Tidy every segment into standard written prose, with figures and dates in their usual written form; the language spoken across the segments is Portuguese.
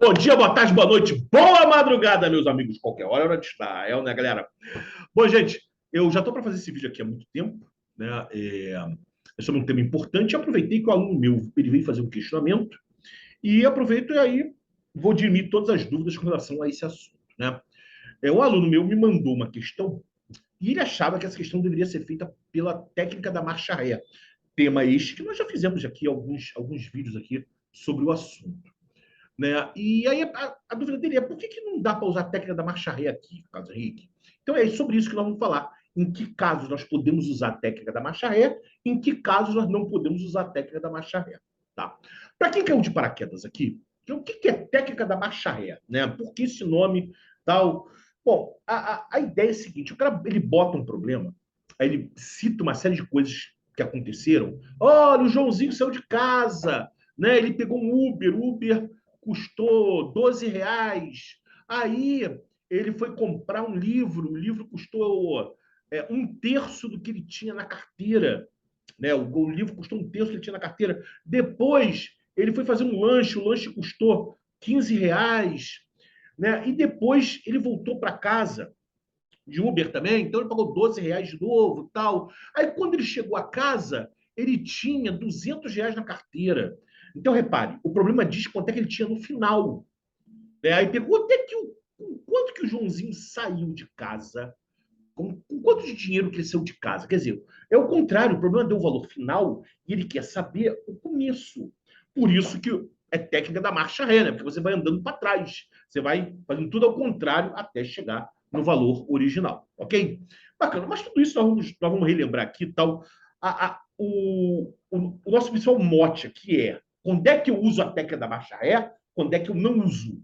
Bom dia, boa tarde, boa noite, boa madrugada, meus amigos. Qualquer hora é hora de estar, né, galera? Bom, gente, eu já estou para fazer esse vídeo aqui há muito tempo, né? É sobre um tema importante. Aproveitei que o aluno meu ele veio fazer um questionamento e aproveito e aí vou dirimir todas as dúvidas com relação a esse assunto, né? Um aluno meu me mandou uma questão e ele achava que essa questão deveria ser feita pela técnica da marcha ré. Tema este que nós já fizemos aqui alguns vídeos aqui sobre o assunto. Né? E aí a dúvida dele é por que não dá para usar a técnica da marcha ré aqui, Carlos Henrique? Então é sobre isso que nós vamos falar. Em que casos nós podemos usar a técnica da marcha ré, em que casos nós não podemos usar a técnica da marcha ré. Tá? Para quem caiu de paraquedas aqui, o que é técnica da marcha ré? Né? Por que esse nome tal? Bom, a ideia é a seguinte: o cara ele bota um problema, aí ele cita uma série de coisas que aconteceram. Olha, o Joãozinho saiu de casa, né? Ele pegou um Uber custou R$ 12. Aí ele foi comprar um livro, o livro custou um terço do que ele tinha na carteira. Né? O livro custou um terço do que ele tinha na carteira. Depois ele foi fazer um lanche, o lanche custou R$ 15. Né? E depois ele voltou para casa de Uber também, então ele pagou R$ 12 de novo, tal. Aí quando ele chegou a casa, ele tinha R$ 200 na carteira. Então repare, o problema diz quanto é que ele tinha no final. Né? Aí pegou até que com quanto que o Joãozinho saiu de casa, com quanto de dinheiro que ele saiu de casa. Quer dizer, é o contrário, o problema deu o valor final e ele quer saber o começo. Por isso que é técnica da marcha ré, né? Porque você vai andando para trás, você vai fazendo tudo ao contrário até chegar no valor original, ok? Bacana, mas tudo isso nós vamos relembrar aqui tal. O nosso principal mote aqui é quando é que eu uso a técnica da marcha ré, quando é que eu não uso.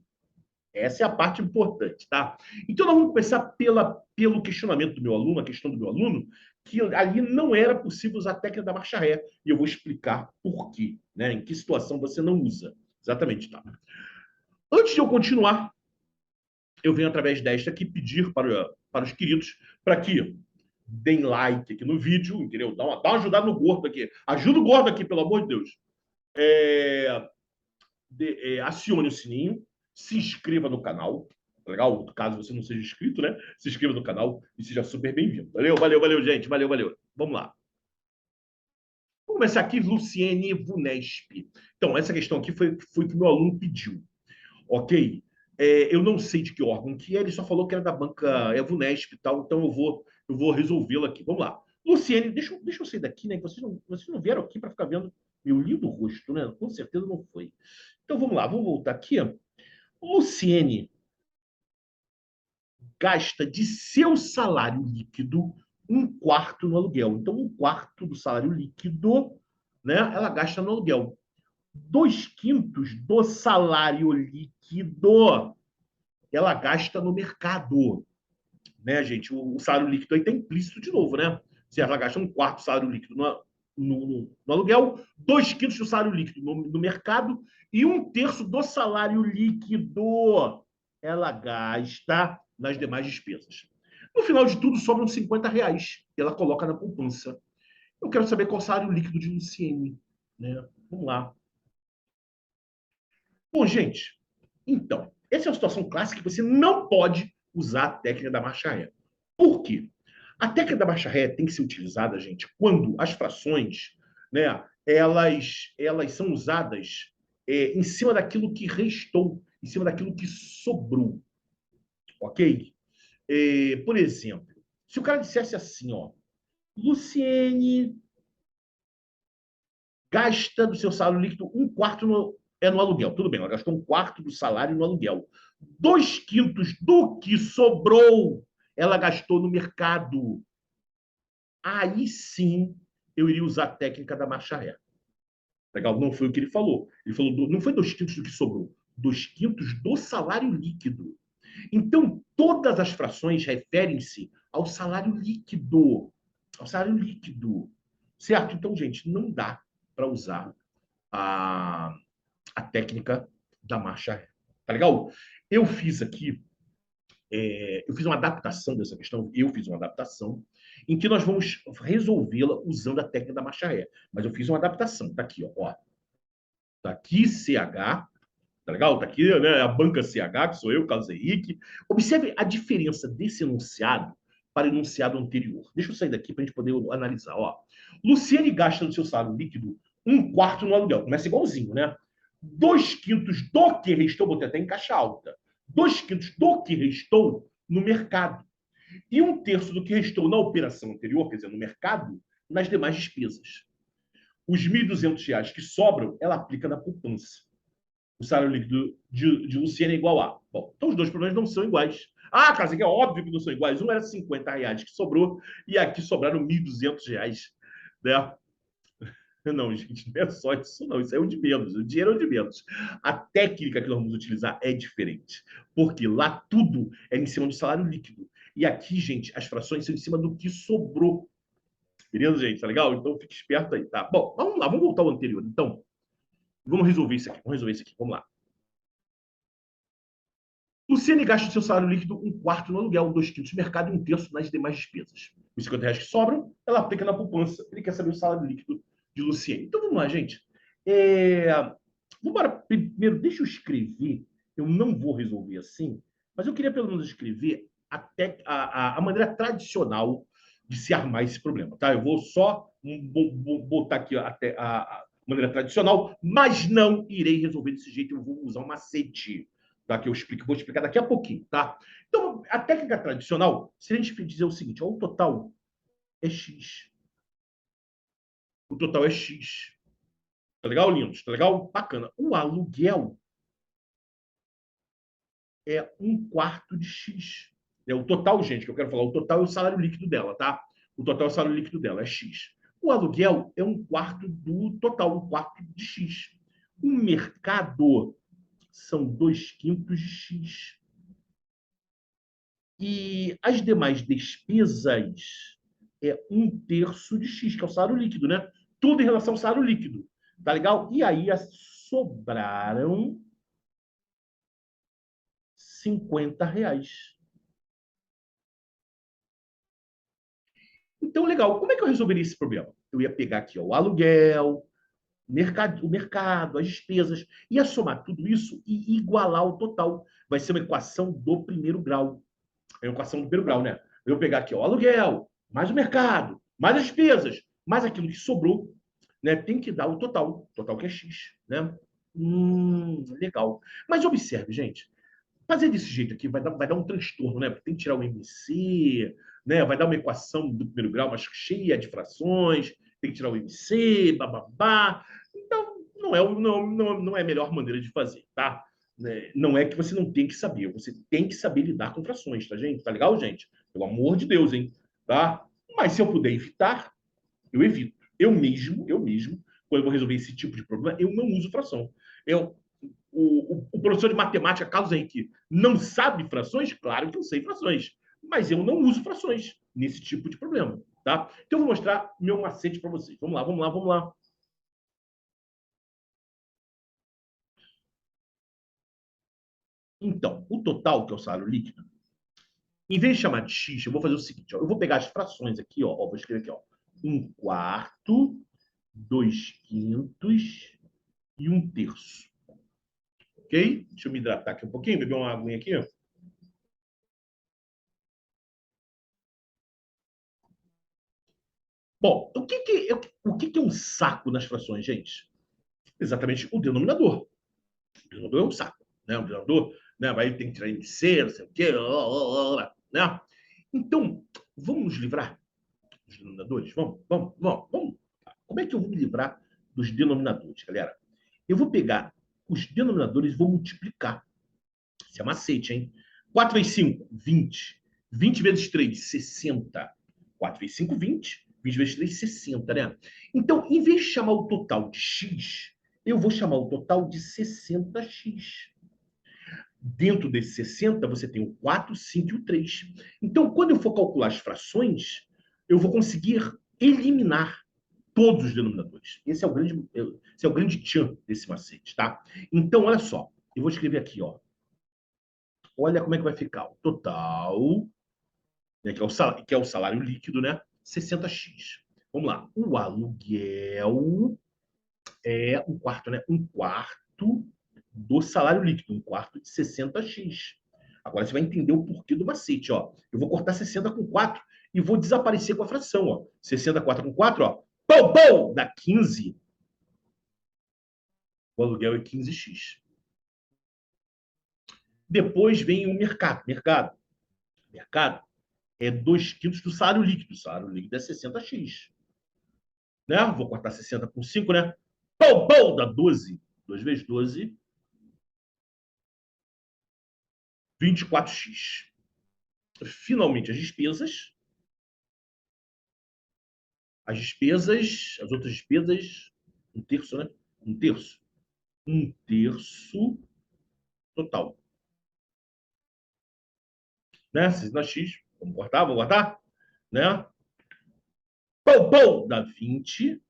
Essa é a parte importante, tá? Então, nós vamos começar pelo questionamento do meu aluno, a questão do meu aluno, que ali não era possível usar a técnica da marcha ré. E eu vou explicar por quê, né? Em que situação você não usa. Exatamente, tá? Antes de eu continuar, eu venho através desta aqui pedir para os queridos para que deem like aqui no vídeo, entendeu? Dá uma ajudada no gordo aqui. Ajuda o gordo aqui, pelo amor de Deus. Acione o sininho, se inscreva no canal. Legal? Caso você não seja inscrito, né? Se inscreva no canal e seja super bem-vindo. Valeu, valeu, valeu, gente. Valeu, valeu. Vamos lá. Vamos começar aqui, Luciene Vunesp. Então, essa questão aqui foi que o meu aluno pediu. Ok? Eu não sei de que órgão que é, ele só falou que era da banca Vunesp e tal, então eu vou resolvê-la aqui. Vamos lá. Luciene, deixa eu sair daqui, né? Vocês não vieram aqui para ficar vendo meu lindo rosto, né? Com certeza não foi. Então vamos lá, vamos voltar aqui. Luciene gasta de seu salário líquido um quarto no aluguel. Então, um quarto do salário líquido, né, ela gasta no aluguel. 2/5 do salário líquido ela gasta no mercado. Né, gente? O salário líquido aí está implícito de novo, né? Se ela gasta um quarto do salário líquido no aluguel, 2/5 do salário líquido no mercado e um terço do salário líquido ela gasta nas demais despesas. No final de tudo, sobram R$ 50 e ela coloca na poupança. Eu quero saber qual é o salário líquido de Luciene. Né? Vamos lá. Bom, gente, então, essa é uma situação clássica que você não pode usar a técnica da marcha ré. Por quê? A técnica da marcha ré tem que ser utilizada, gente, quando as frações, né, elas são usadas em cima daquilo que restou, em cima daquilo que sobrou, ok? Por exemplo, se o cara dissesse assim, ó, Luciene gasta do seu salário líquido um quarto no aluguel. Tudo bem, ela gastou um quarto do salário no aluguel. 2/5 do que sobrou, ela gastou no mercado. Aí sim eu iria usar a técnica da marcha ré. Legal? Não foi o que ele falou. Ele falou, não foi 2/5 do que sobrou, 2/5 do salário líquido. Então, todas as frações referem-se ao salário líquido. Ao salário líquido. Certo? Então, gente, não dá para usar a, a técnica da marcha ré. Tá legal? Eu fiz aqui, eu fiz uma adaptação dessa questão, eu fiz uma adaptação em que nós vamos resolvê-la usando a técnica da marcha ré. Mas eu fiz uma adaptação, tá aqui, ó. Tá aqui CH, Tá legal? Tá aqui, né? A banca CH, que sou eu, Carlos Henrique. Observe a diferença desse enunciado para o enunciado anterior. Deixa eu sair daqui para a gente poder analisar. Ó. Luciene gasta no seu salário líquido um quarto no aluguel. Começa igualzinho, né? 2/5 do que restou, botei até em caixa alta. 2/5 do que restou no mercado. E 1/3 do que restou na operação anterior, quer dizer, no mercado, nas demais despesas. Os R$ 1.200 que sobram, ela aplica na poupança. O salário líquido de Luciana é igual a. Bom, então os dois problemas não são iguais. Ah, cara, é óbvio que não são iguais. Um era R$ 50 que sobrou e aqui sobraram R$ 1.200. Né? Não, gente, não é só isso, não. Isso é o de menos. O dinheiro é o de menos. A técnica que nós vamos utilizar é diferente. Porque lá tudo é em cima do salário líquido. E aqui, gente, as frações são em cima do que sobrou. Beleza, gente? Tá legal? Então fique esperto aí, tá? Bom, vamos lá, vamos voltar ao anterior. Então, vamos resolver isso aqui. Vamos resolver isso aqui. Vamos lá. Luciane gasta seu salário líquido um quarto no aluguel, 2/5 no mercado e 1/3 nas demais despesas. Os R$ 50 que sobram, ela aplica na poupança. Ele quer saber o salário líquido de Luciane. Então vamos lá, gente. Vamos embora. Primeiro, deixa eu escrever. Eu não vou resolver assim, mas eu queria pelo menos escrever a maneira tradicional de se armar esse problema. Tá? Eu vou só botar aqui até a maneira tradicional, mas não irei resolver desse jeito. Eu vou usar um macete, tá? Que eu explico, vou explicar daqui a pouquinho, tá? Então, a técnica tradicional seria a gente dizer o seguinte: ó, o total é X. O total é X. Tá legal, lindos? Tá legal? Bacana. O aluguel é um quarto de X. É o total, gente, que eu quero falar. O total é o salário líquido dela, tá? O total é o salário líquido dela, é X. O aluguel é um quarto do total, um quarto de X. O mercado são 2/5 de X. E as demais despesas é 1/3 de X, que é o salário líquido, né? Tudo em relação ao salário líquido. Tá legal? E aí sobraram R$ 50. Então, legal. Como é que eu resolveria esse problema? Eu ia pegar aqui ó, o aluguel, o mercado, as despesas, ia somar tudo isso e igualar o total. Vai ser uma equação do primeiro grau. É uma equação do primeiro grau, né? Eu vou pegar aqui ó, o aluguel, mais o mercado, mais as despesas, mais aquilo que sobrou, né? Tem que dar o total que é X, né? Legal. Mas observe, gente, fazer desse jeito aqui vai dar um transtorno, né? Porque tem que tirar o MC, né? Vai dar uma equação do primeiro grau, mas cheia de frações, tem que tirar o MC, bababá. Então, não é a melhor maneira de fazer, tá? Né? Não é que você não tem que saber, você tem que saber lidar com frações, tá, gente? Tá legal, gente? Pelo amor de Deus, hein? Tá? Mas se eu puder evitar, eu evito. Eu mesmo, quando eu vou resolver esse tipo de problema, eu não uso fração. O professor de matemática, Carlos Henrique, não sabe frações? Claro que eu sei frações, mas eu não uso frações nesse tipo de problema, tá? Então, eu vou mostrar meu macete para vocês. Vamos lá, vamos lá, vamos lá. Então, o total, que é o salário líquido, em vez de chamar de X, eu vou fazer o seguinte, ó, eu vou pegar as frações aqui, vou escrever aqui, ó, 1/4, 2/5 e 1/3. Ok? Deixa eu me hidratar aqui um pouquinho, beber uma aguinha aqui. Bom, o que é um saco nas frações, gente? Exatamente o denominador. O denominador é um saco. Né? O denominador, né, vai ter que tirar MC, não sei o quê, né? Então, vamos nos livrar dos denominadores? Vamos. Como é que eu vou me livrar dos denominadores, galera? Eu vou pegar os denominadores e vou multiplicar. Isso é macete, hein? 4 vezes 5, 20. 20 vezes 3, 60. 4 vezes 5, 20. 20 vezes 3, 60, né? Então, em vez de chamar o total de x, eu vou chamar o total de 60x. Dentro desse 60, você tem o 4, 5 e o 3. Então, quando eu for calcular as frações, eu vou conseguir eliminar todos os denominadores. Esse é o grande tchan desse macete, tá? Então, olha só. Eu vou escrever aqui, ó. Olha como é que vai ficar o total, né, que é o salário líquido, né? 60x. Vamos lá. O aluguel é um quarto, né? Um quarto do salário líquido, 1/4 de 60x. Agora você vai entender o porquê do macete, ó. Eu vou cortar 60 com 4 e vou desaparecer com a fração, ó. 64 com 4, ó. Pau, pau! Dá 15. O aluguel é 15x. Depois vem o mercado. Mercado é 2/5 do salário líquido. O salário líquido é 60x. Né? Vou cortar 60 com 5, né? Pau, pau! Dá 12. 2 vezes 12, 24x. Finalmente, as outras despesas, 1/3, né? 1/3. 1/3 total. Né? 60x. Vamos cortar? Vamos cortar? Né? Pau, pau! Dá 20x.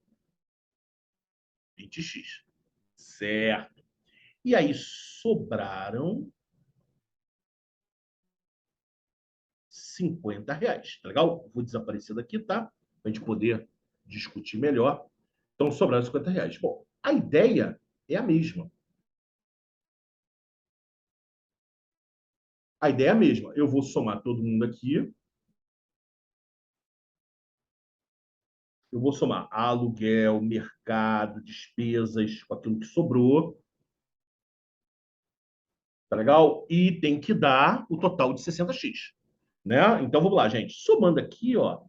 Certo. E aí sobraram R$ 50. Tá legal? Vou desaparecer daqui, tá? Para a gente poder discutir melhor. Então, sobraram R$ 50. Bom, a ideia é a mesma. A ideia é a mesma. Eu vou somar todo mundo aqui. Eu vou somar aluguel, mercado, despesas, com aquilo que sobrou. Tá legal? E tem que dar o total de 60x. Né? Então, vamos lá, gente. Somando aqui, ó.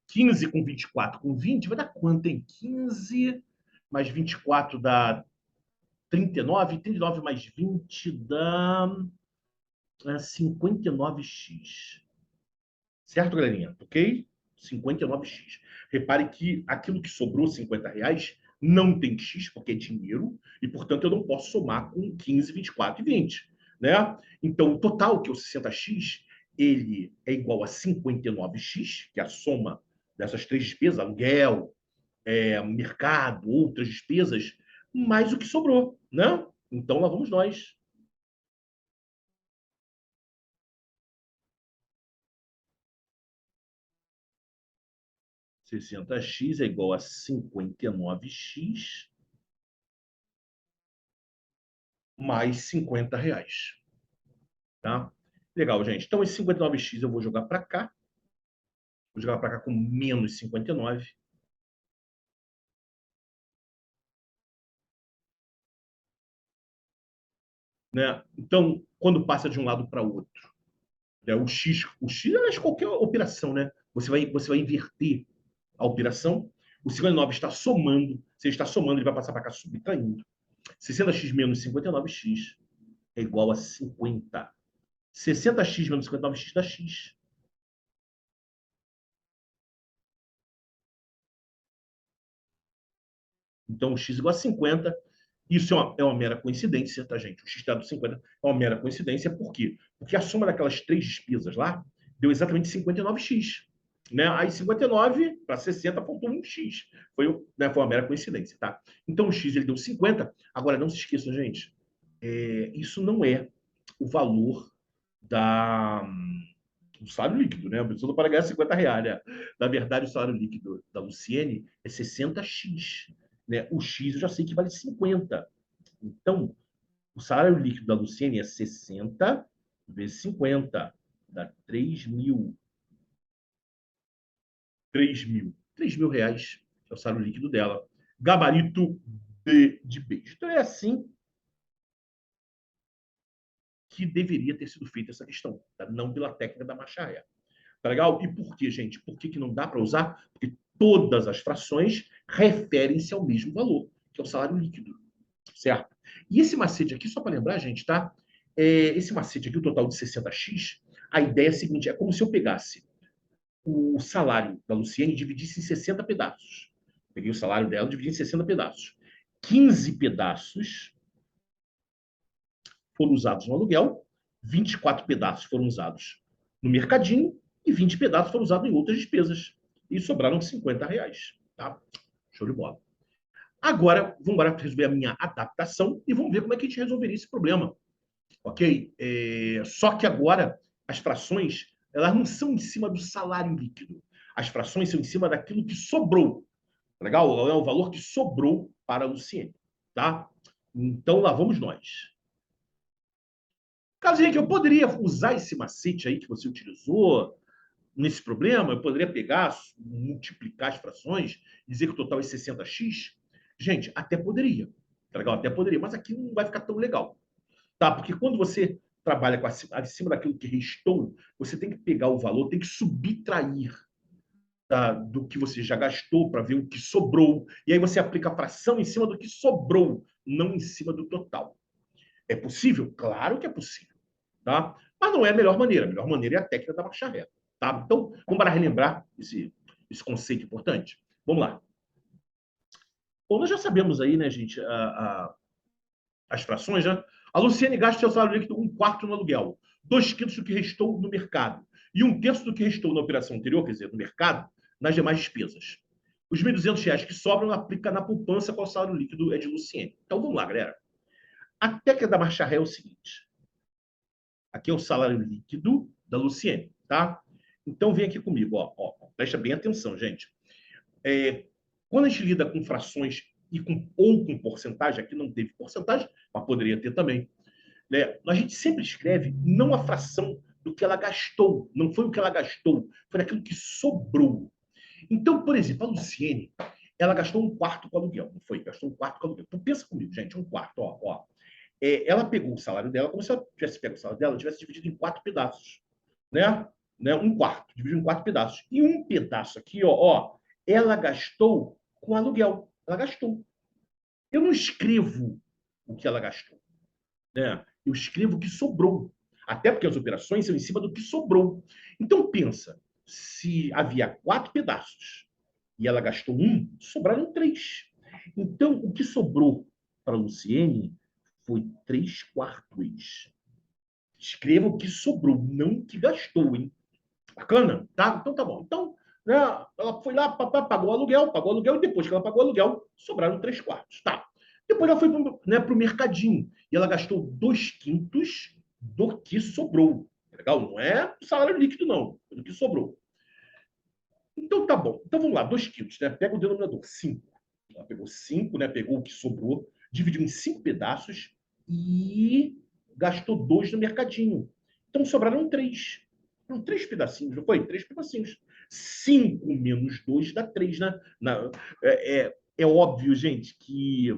15 com 24 com 20, vai dar quanto, hein? 15 mais 24 dá 39. 39 mais 20 dá 59x. Certo, galerinha? Ok? 59x. Repare que aquilo que sobrou, R$ 50, não tem x, porque é dinheiro, e, portanto, eu não posso somar com 15, 24 e 20. Né? Então, o total, que é o 60x, ele é igual a 59x, que é a soma dessas três despesas, aluguel, mercado, outras despesas, mais o que sobrou. Né? Então, lá vamos nós. 60x é igual a 59x mais R$ 50. Tá? Legal, gente. Então, esse 59x eu vou jogar para cá. Vou jogar para cá com menos 59. Né? Então, quando passa de um lado para o outro, né? O X é qualquer operação, né? Você vai inverter a operação. O 59 está somando. Se ele está somando, ele vai passar para cá subtraindo. 60x menos 59x é igual a 50. 60x menos 59x dá x. Então, o x igual a 50. Isso é uma mera coincidência, tá, gente? O x dado 50 é uma mera coincidência. Por quê? Porque a soma daquelas três despesas lá deu exatamente 59x. Né? Aí 59 para 60 faltou um x. Foi uma mera coincidência, tá? Então o x ele deu 50. Agora, não se esqueçam, gente, isso não é o valor do salário líquido, né? A pessoa não para ganhar R$ 50, né? Na verdade, o salário líquido da Luciene é 60x. Né? O X eu já sei que vale 50. Então, o salário líquido da Luciene é 60 vezes 50. Dá 3 mil. 3 mil. 3 mil reais é o salário líquido dela. Gabarito de beijo. Então, é assim que deveria ter sido feita essa questão. Tá? Não pela técnica da marcha ré. Tá legal? E por quê, gente? Por que não dá para usar? Porque todas as frações referem-se ao mesmo valor, que é o salário líquido. Certo? E esse macete aqui, só para lembrar, gente, tá? Esse macete aqui, o total de 60x, a ideia é a seguinte: é como se eu pegasse o salário da Luciene e dividisse em 60 pedaços. Peguei o salário dela e dividi em 60 pedaços. 15 pedaços foram usados no aluguel, 24 pedaços foram usados no mercadinho e 20 pedaços foram usados em outras despesas. E sobraram R$ 50. Tá? Show de bola. Agora, vamos embora resolver a minha adaptação e vamos ver como é que a gente resolveria esse problema. Ok? Só que agora, as frações, elas não são em cima do salário líquido. As frações são em cima daquilo que sobrou. Legal? É o valor que sobrou para a Luciene. Tá? Então, lá vamos nós. Caso que eu poderia usar esse macete aí que você utilizou nesse problema, eu poderia pegar, multiplicar as frações, dizer que o total é 60x? Gente, até poderia. Tá legal? Até poderia, mas aqui não vai ficar tão legal. Tá? Porque quando você trabalha com acima daquilo que restou, você tem que pegar o valor, tem que subtrair do que você já gastou para ver o que sobrou. E aí você aplica a fração em cima do que sobrou, não em cima do total. É possível? Claro que é possível. Tá? Mas não é a melhor maneira. A melhor maneira é a técnica da marcha reta. Tá? Então, vamos para relembrar esse conceito importante. Vamos lá. Bom, nós já sabemos aí, né, gente, as frações, né? A Luciene gasta seu salário líquido um quarto no aluguel, 2/5 do que restou no mercado e 1/3 do que restou na operação anterior, quer dizer, no mercado, nas demais despesas. Os R$ 1.200 que sobram aplica na poupança qual o salário líquido é de Luciene. Então vamos lá, galera. A técnica da marcha ré é o seguinte: aqui é o salário líquido da Luciene, tá? Então vem aqui comigo, ó, presta bem atenção, gente. Quando a gente lida com frações ou com porcentagem, aqui não teve porcentagem, mas poderia ter também, né? A gente sempre escreve não a fração do que ela gastou, não foi o que ela gastou, foi aquilo que sobrou. Então, por exemplo, a Luciene, ela gastou um quarto com aluguel, não foi? Gastou um quarto com aluguel. Então, pensa comigo, gente, um quarto, ó. Ela pegou o salário dela, como se ela tivesse pego o salário dela, tivesse dividido em 4 pedaços, né? Um quarto, dividido em 4 pedaços. E um pedaço aqui, ó, ela gastou com aluguel. Ela gastou. Eu não escrevo o que ela gastou, né? Eu escrevo o que sobrou. Até porque as operações são em cima do que sobrou. Então, pensa, se havia 4 pedaços e ela gastou um, sobraram 3. Então, o que sobrou para a Luciene foi 3/4. Escreva o que sobrou, não o que gastou, hein? Bacana? Tá? Então tá bom. Então, né, ela foi lá, pagou o aluguel, e depois que ela pagou o aluguel, sobraram 3/4. Tá. Depois ela foi pro mercadinho e ela gastou 2/5 do que sobrou. Legal? Não é o salário líquido, não. É do que sobrou. Então tá bom. Então vamos lá, 2/5, né? Pega o denominador, 5. Ela pegou 5, né? Pegou o que sobrou, dividiu em 5 pedaços e gastou 2 no mercadinho. Então sobraram 3. Foram 3 pedacinhos, não foi? 3 pedacinhos. 5 menos 2 dá 3, né? É óbvio, gente, que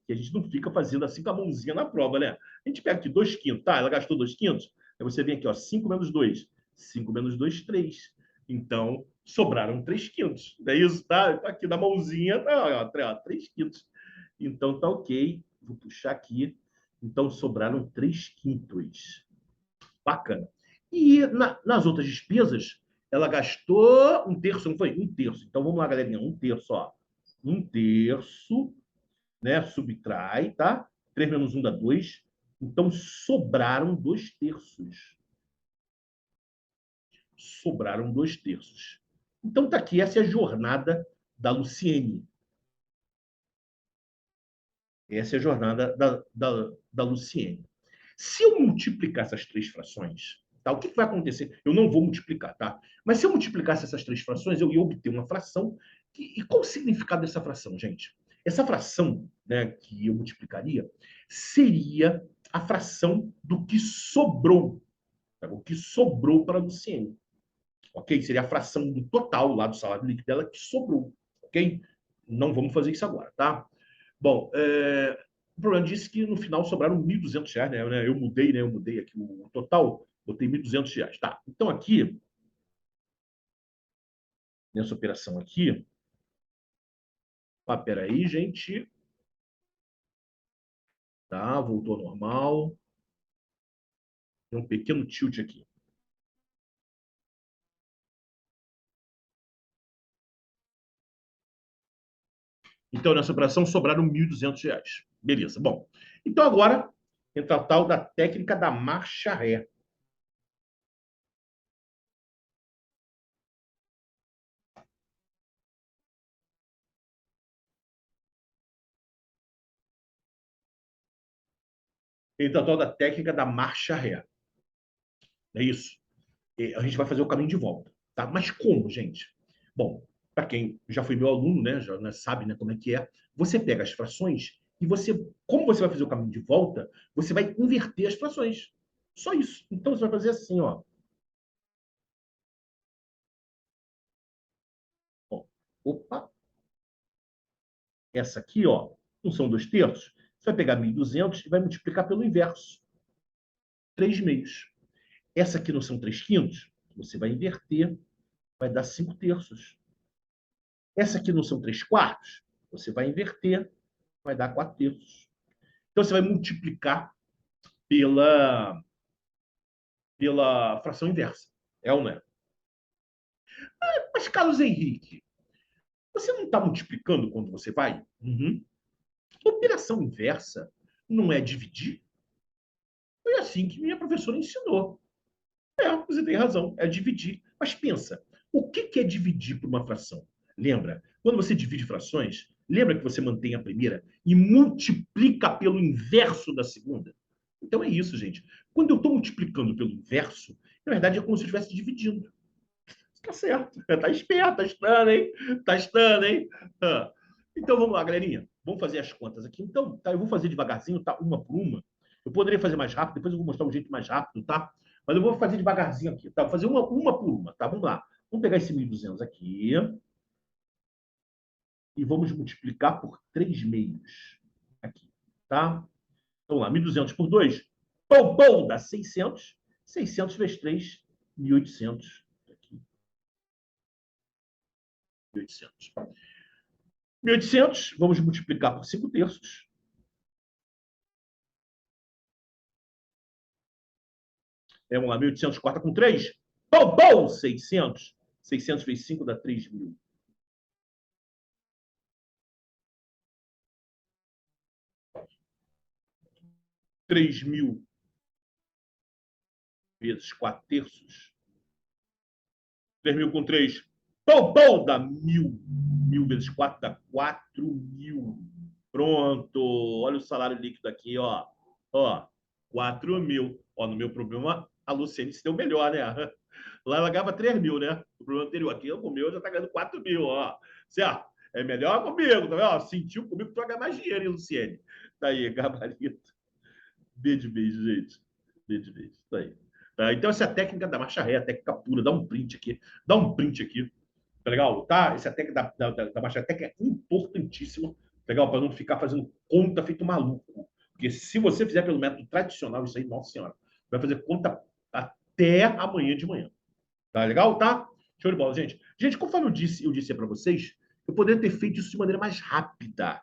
a gente não fica fazendo assim com a mãozinha na prova, né? A gente pega aqui 2/5, tá? Ela gastou 2/5. Aí você vem aqui, ó, 5 menos 2. 5 menos 2, 3. Então, sobraram 3/5. É isso, tá? Tá aqui na mãozinha, tá, ó, 3/5. Então, tá ok. Vou puxar aqui. Então, sobraram 3/5. Bacana. E nas outras despesas, ela gastou 1/3, não foi? 1/3. Então, vamos lá, galerinha. 1/3, ó. 1/3, né? Subtrai, tá? 3 menos 1 dá 2. Então, sobraram 2/3. Sobraram 2/3. Então, tá aqui. Essa é a jornada da Luciene. Essa é a jornada da Luciene. Se eu multiplicar essas 3 frações, tá? O que vai acontecer? Eu não vou multiplicar, tá? Mas se eu multiplicasse essas 3 frações, eu ia obter uma fração. E qual o significado dessa fração, gente? Essa fração, né, que eu multiplicaria seria a fração do que sobrou, tá? O que sobrou para a Luciene, ok? Seria a fração do total lá do salário líquido dela que sobrou, ok? Não vamos fazer isso agora, tá? Bom, o problema disso é que no final sobraram R$ 1.200, né? Eu mudei, né? Eu mudei aqui o total, botei R$ 1.200. Tá, então aqui, nessa operação aqui, peraí, gente. Tá, voltou ao normal. Tem um pequeno tilt aqui. Então, nessa operação, sobraram R$ 1.200. Beleza, bom. Então, agora, entra a tal da técnica da marcha ré. Entra a tal da técnica da marcha ré. É isso. A gente vai fazer o caminho de volta. Tá? Mas como, gente? Bom, para quem já foi meu aluno, né, já sabe, né, como é que é. Você pega as frações e você, como você vai fazer o caminho de volta, você vai inverter as frações. Só isso. Então você vai fazer assim, ó. Ó, opa, essa aqui, ó, não são 2/3. Você vai pegar 1.200 e vai multiplicar pelo inverso. 3/2. Essa aqui não são 3/5. Você vai inverter, vai dar 5/3. Essa aqui não são 3/4. Você vai inverter, vai dar 4/3. Então você vai multiplicar pela, pela fração inversa. É ou não é? Mas, Carlos Henrique, você não está multiplicando quando você vai? Uhum. Operação inversa não é dividir? Foi assim que minha professora ensinou. Você tem razão, é dividir. Mas pensa, o que é dividir por uma fração? Lembra? Quando você divide frações, lembra que você mantém a primeira e multiplica pelo inverso da segunda? Então é isso, gente. Quando eu estou multiplicando pelo inverso, na verdade é como se eu estivesse dividindo. Tá certo. Tá esperto, tá estando, hein? Tá estando, hein? Ah. Então vamos lá, galerinha. Vamos fazer as contas aqui. Então, tá, eu vou fazer devagarzinho, tá? Uma por uma. Eu poderia fazer mais rápido, depois eu vou mostrar um jeito mais rápido, tá? Mas eu vou fazer devagarzinho aqui, tá? Vou fazer uma por uma, tá? Vamos lá. Vamos pegar esse 1.200 aqui e vamos multiplicar por 3/2. Aqui, tá? Então lá, 1.200 por 2. Pão, pão, dá 600. 600 vezes 3, 1.800. Aqui, 1.800. 1.800, vamos multiplicar por 5/3. Vamos lá, 1.800 corta com 3. Bom, bom, 600. 600 vezes 5 dá 3.000. 3.000 vezes 4/3. 3.000 com 3. Bom, bom, dá 1.000. 1.000 vezes 4 dá 4.000. Pronto. Olha o salário líquido aqui, ó. Ó, 4.000. Ó, no meu problema, a Luciene se deu melhor, né? Lá ela ganhava 3.000, né? O problema anterior. Aqui, o meu já tá ganhando 4.000, ó. Certo? É melhor comigo, tá vendo? Sentiu comigo que tu vai ganhar mais dinheiro, hein, Luciene? Tá aí, gabarito. B de beijo, gente. B de beijo. Tá aí. Tá, então, essa é a técnica da marcha ré, a técnica pura. Dá um print aqui. Dá um print aqui. Tá legal? Tá? Essa técnica da marcha ré é importantíssima. Tá legal? Para não ficar fazendo conta feito maluco. Porque se você fizer pelo método tradicional, isso aí, nossa senhora, vai fazer conta até amanhã de manhã. Tá legal? Tá? Show de bola, gente. Gente, conforme eu disse para vocês, eu poderia ter feito isso de maneira mais rápida.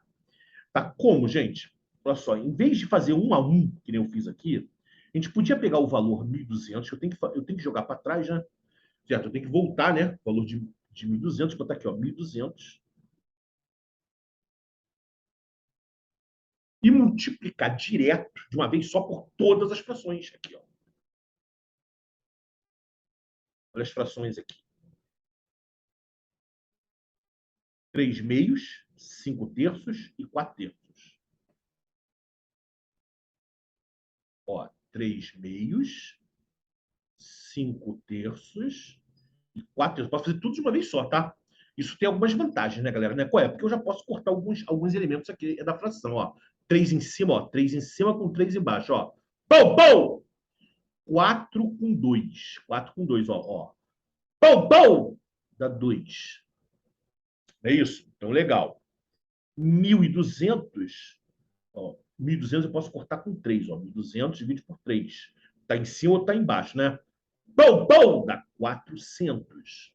Tá? Como, gente? Olha só, em vez de fazer um a um, que nem eu fiz aqui, a gente podia pegar o valor 1.200, eu tenho que jogar para trás, né? Certo? Eu tenho que voltar, né? O valor de 1.200, botar aqui, ó, 1.200, e multiplicar direto, de uma vez só, por todas as frações. Aqui, ó. Olha as frações aqui. 3/2, 5/3 e 4/3. Ó, 3/2, 5/3 e 4/3. Posso fazer tudo de uma vez só, tá? Isso tem algumas vantagens, né, galera? Né? Qual é? Porque eu já posso cortar alguns elementos aqui da fração, ó. 3 em cima, ó. 3 em cima com 3 embaixo, ó. Pão, pão! 4 com 2. 4 com 2, ó. Pão, pão! Dá 2. É isso? Então, legal. 1.200, ó. 1.200 eu posso cortar com 3, ó. 1.200 divide por 3. Tá em cima ou tá embaixo, né? Pão, pão! Dá 400.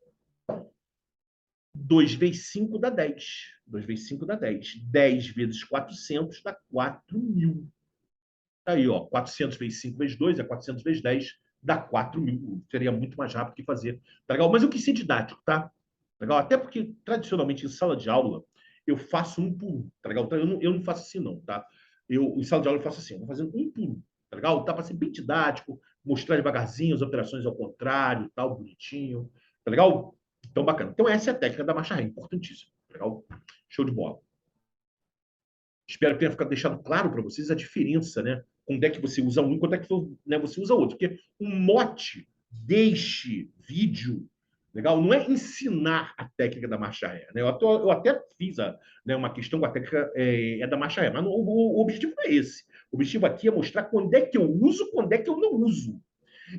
2 vezes 5 dá 10. 2 vezes 5 dá 10. 10 vezes 400 dá 4.000. Tá aí, ó. 400 vezes 5 vezes 2 é 400 vezes 10, dá 4.000. Seria muito mais rápido que fazer. Tá legal? Mas eu quis ser didático, tá? Legal? Até porque, tradicionalmente, em sala de aula, eu faço um por um. Tá legal? Então, eu não faço assim, não, tá? Em sala de aula, eu faço assim. Eu vou fazendo um por um. Tá legal? Tá? Para ser bem didático, mostrar devagarzinho as operações ao contrário, tal, bonitinho. Tá legal? Então, bacana. Então, essa é a técnica da marcha ré, importantíssima. Legal? Show de bola. Espero que tenha ficado deixado claro para vocês a diferença, né? Quando é que você usa um e quando é que, né, você usa outro. Porque um mote deste vídeo Legal? Não é ensinar a técnica da marcha ré. Né? Eu até fiz né, uma questão com a técnica da marcha ré, mas o objetivo não é esse. O objetivo aqui é mostrar quando é que eu uso, quando é que eu não uso.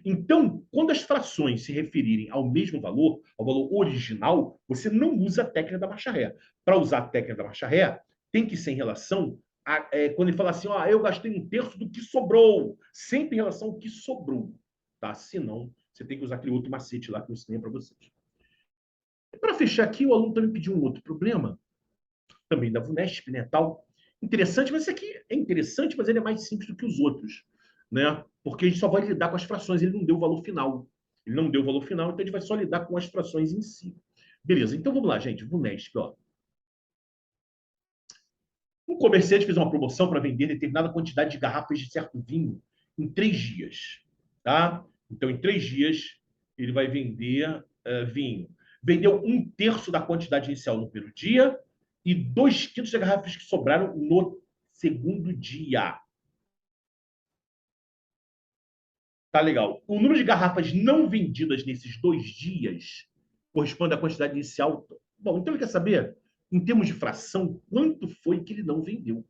Então, quando as frações se referirem ao mesmo valor, ao valor original, você não usa a técnica da marcha ré. Para usar a técnica da marcha ré, tem que ser em relação a, quando ele fala assim, ó, eu gastei um terço do que sobrou, sempre em relação ao que sobrou, tá? Senão, você tem que usar aquele outro macete lá que eu ensinei para vocês. Para fechar aqui, o aluno também pediu um outro problema, também da VUNESP, né, tal. Interessante, mas esse aqui é interessante, mas ele é mais simples do que os outros, né? Porque a gente só vai lidar com as frações, ele não deu o valor final. Ele não deu o valor final, então a gente vai só lidar com as frações em si. Beleza, então vamos lá, gente. VUNESP, ó. Um comerciante fez uma promoção para vender determinada quantidade de garrafas de certo vinho em 3 dias, tá? Então, em 3 dias, ele vai vender vinho. Vendeu um terço da quantidade inicial no primeiro dia e 2/5 das garrafas que sobraram no segundo dia. Tá legal. O número de garrafas não vendidas nesses 2 dias corresponde à quantidade inicial. Bom, então ele quer saber, em termos de fração, quanto foi que ele não vendeu.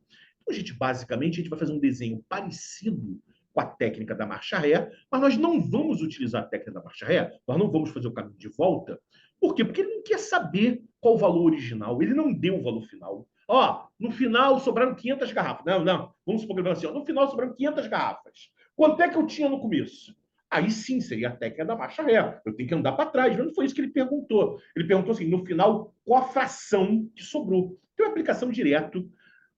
Então, basicamente, a gente vai fazer um desenho parecido com a técnica da marcha ré, mas nós não vamos utilizar a técnica da marcha ré, nós não vamos fazer o caminho de volta. Por quê? Porque ele não quer saber qual o valor original, ele não deu o valor final. Ó, no final sobraram 500 garrafas. Não, não. Vamos supor que ele fala assim, ó, no final sobraram 500 garrafas. Quanto é que eu tinha no começo? Aí sim seria a técnica da marcha ré. Eu tenho que andar para trás. Mas não foi isso que ele perguntou. Ele perguntou assim: no final, qual a fração que sobrou? Tem uma aplicação direto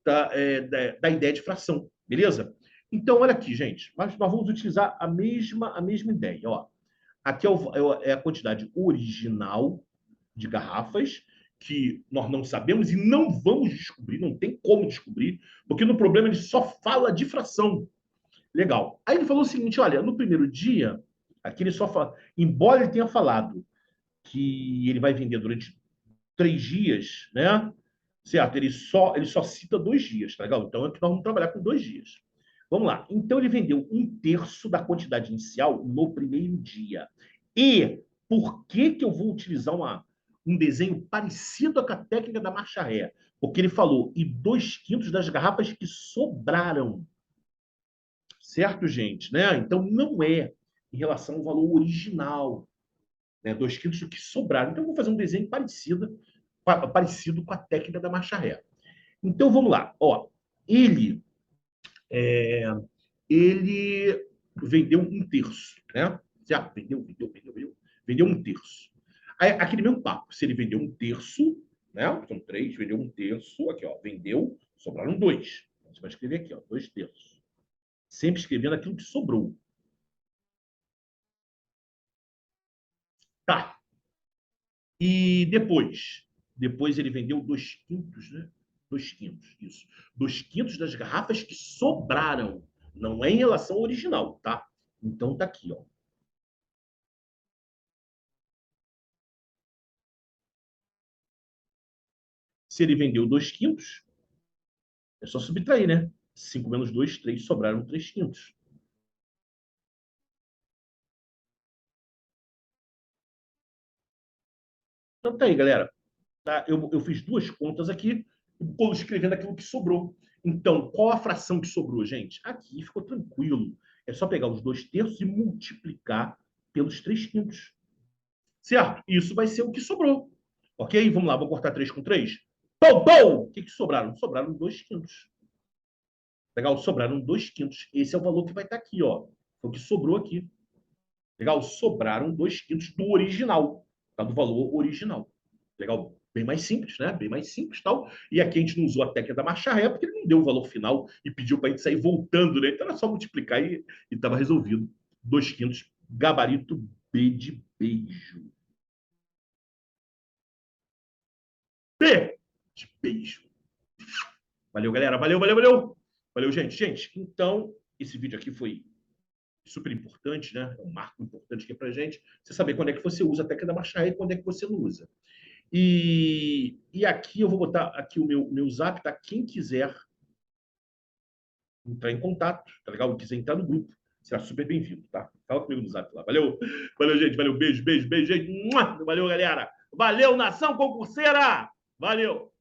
da ideia de fração, beleza? Então, olha aqui, gente. Nós vamos utilizar a mesma ideia. Ó. Aqui é a quantidade original de garrafas que nós não sabemos e não vamos descobrir, não tem como descobrir, porque no problema ele só fala de fração. Legal. Aí ele falou o seguinte: olha, no primeiro dia, aqui ele só fala, embora ele tenha falado que ele vai vender durante 3 dias, né? Certo? Ele só cita 2 dias, tá legal? Então é que nós vamos trabalhar com 2 dias. Vamos lá. Então ele vendeu um terço da quantidade inicial no primeiro dia. E por que que eu vou utilizar um desenho parecido com a técnica da marcha ré? Porque ele falou, e 2/5 das garrafas que sobraram. Certo, gente? Né? Então, não é em relação ao valor original, né? 2/5 do que sobraram. Então, eu vou fazer um desenho parecido com a técnica da marcha ré. Então, vamos lá. Ó, ele, é, ele vendeu um terço, né? Certo? Vendeu um terço. Aí, aquele mesmo papo. Se ele vendeu um terço, né? São 3, vendeu um terço. Aqui, ó, vendeu, sobraram 2. Você vai escrever aqui, ó, 2/3. Sempre escrevendo aquilo que sobrou. Tá. E depois ele vendeu 2/5, né? 2/5, isso. 2/5 das garrafas que sobraram. Não é em relação ao original, tá? Então tá aqui, ó. Se ele vendeu 2/5, é só subtrair, né? 5 menos 2, 3, sobraram 3/5. Então tá aí, galera. Tá? Eu fiz 2 contas aqui, escrevendo aquilo que sobrou. Então, qual a fração que sobrou, gente? Aqui ficou tranquilo. É só pegar os 2/3 e multiplicar pelos 3/5. Certo? Isso vai ser o que sobrou. Ok? Vamos lá, vou cortar 3 com 3. Pum, pum! O que sobraram? Sobraram 2/5. Legal? Sobraram 2/5. Esse é o valor que vai estar aqui, ó. Foi o que sobrou aqui. Legal? Sobraram 2/5 do original. Tá? Do valor original. Legal? Bem mais simples, né? Bem mais simples tal. E aqui a gente não usou a técnica da marcha ré, porque ele não deu o valor final e pediu para a gente sair voltando, né? Então era só multiplicar e estava resolvido. 2/5, gabarito B de beijo. B de beijo. Valeu, galera. Valeu, valeu, valeu. Valeu, gente. Gente, então, esse vídeo aqui foi super importante, né? É um marco importante aqui pra gente. Você saber quando é que você usa a técnica da marcha ré e quando é que você não usa. E aqui eu vou botar aqui o meu zap, tá? Quem quiser entrar em contato, tá legal? Quiser entrar no grupo, será super bem-vindo, tá? Fala comigo no zap lá. Valeu, valeu, gente. Valeu, beijo, beijo, beijo, gente. Valeu, galera. Valeu, nação concurseira. Valeu.